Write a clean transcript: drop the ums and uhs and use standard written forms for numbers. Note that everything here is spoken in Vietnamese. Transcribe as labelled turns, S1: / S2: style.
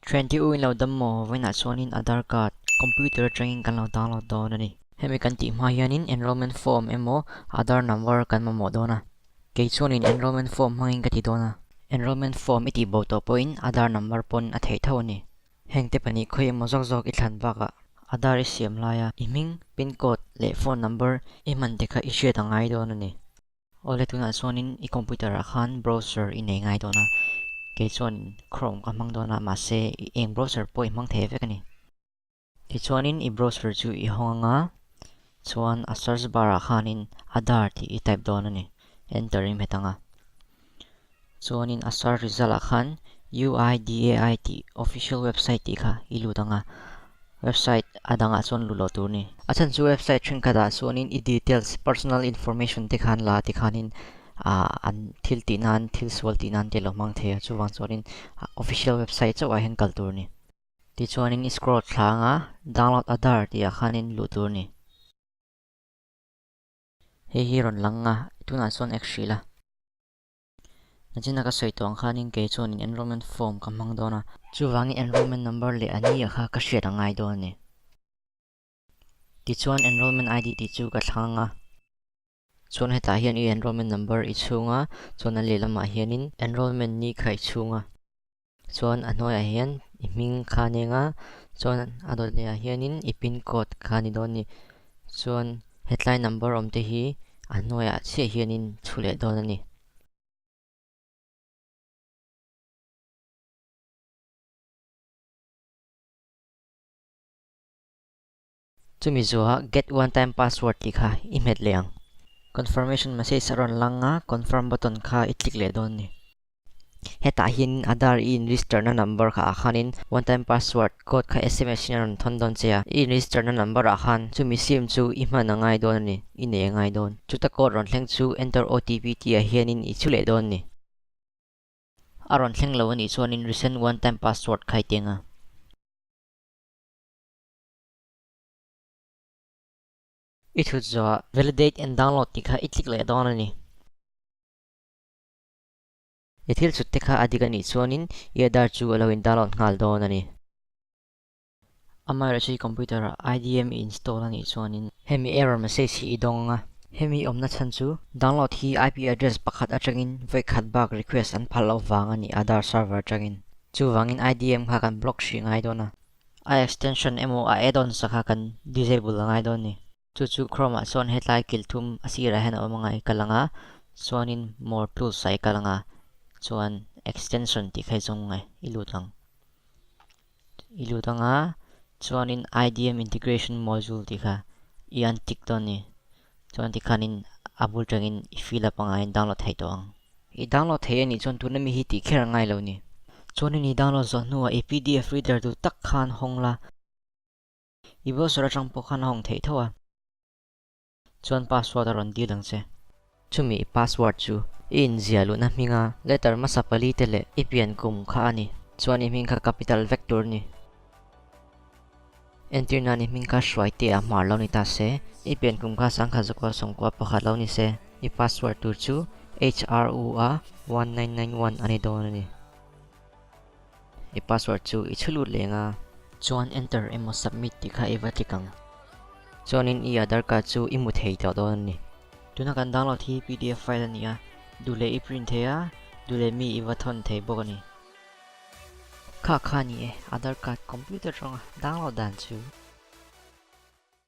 S1: Trend uin lo damo when at sonin Aadhar card computer training kan lo download do na ni. Hemi kan ti mahianin enrollment form emo Aadhar number kan mamo do na. Kay sonin enrollment form hangin kati do na. Enrollment form iti boto point Aadhar number pon at heitaw ni. Hengte pani koy mo zok itlan baka. Aadhar isyam laya iming pin code le phone number iman deka issue tangay do na ni. Ole tuna sonin i-computer akan browser inengay do na. Kay sonin Chrome kamang do na mase ing browser po imang tefe kani. Kay sonin i-browser ju ihonga soan a search bar akanin Aadhar ti i-type do na ni. Enter imeta nga. Soanin a search result akan UIDAIT official website ti ka iluta nga. Website ada nga soan luloto ni. Asan su website chun kada soanin i-details personal information ti kan la ti kanin an til tinan til swal tinan tilo mang the chuwang sonin official website so ahen kaltur ni. Ti chuanin scroll thla nga download Aadhar ti akhanin lutur ni. Hiron lang nga ituna son exila. Najin nakasoy to ang kanin kay chuanin enrollment form kamang do na chuwangi enrollment number le ani akha ka share ngay do ni. Ti chuan enrollment ID ti chu ka thanga. Chuan heta hian i enrollment number i chunga chuan an lelama hianin enrollment ni khai chunga. Chuan anoy hian iming khane nga chuan adol le hianin i pin code khani do ni. Chuan headline number omte hi anoy a che hianin chule do na ni. Chu Mizo get one time password ti kha imet leang. Confirmation message aron lang nga confirm button ka i-click le don ni. Heta hin Aadhar i-register na number ka akhanin one time password code ka SMS niya ton don siya i-register na number akhan chu misim chu ima na ngay don ni ine ngay don chu ta code ron thleng chu enter OTP ti a hianin ichule don ni. Aron thleng lo ni chuanin resend one time password khai tenga. Itu zo validate and download ti ka i-click le don ni. Ithil sutte ka adiga ni chuanin i-Aadhar chu alawin download ngal do na ni. Amay ra siya computer IDM install na ni chuanin hemi error message hi idong nga. Hemi omna chan chu download hi IP address pakhat atangin void cutback request an phalaw wanga ni Aadhar server atangin. Chu wangin IDM ka kan block shi ngay do na. A extension emo a add-on sa ka kan disable ngay do ni. Chu Chrome a chuan headline kiltum asira hen o mga ikalanga chuanin more tools sa ikalanga. Chuan extension ti khay zong ngay ilutang nga chuanin IDM integration module ti ka i-untick do ni. Chuan ti kanin abul tangin i-fill up ang download hay to ang i-download hay ni chuan tu na mi hiti kher ngay lo ni. Chuanin i-download zo nuwa i-PDF reader tu tak khan hong la i-browser atang po khan hong thay to chuan password aron di lang se. Chumi password chu in zialu na minga letter masapali tele ipian kum ka ani chuan iming ka capital vector ni. Enter na ni ming ka shwaite a marlaw ni ta se ipian kum ka sang ka zakwa songkwa pakhalaw ni se i password tu chu HRUA 1991 ani do ni. I password chu ichulu le nga chuan enter emo submit ti ka iwatikang. Chuanin i-Aadhar card chu imut hei taw do ni. Tuna kan download hi PDF file niya dule i-print heya dule mi iwathon thei bok ni. Kha ni Aadhar card computer chong download dan chu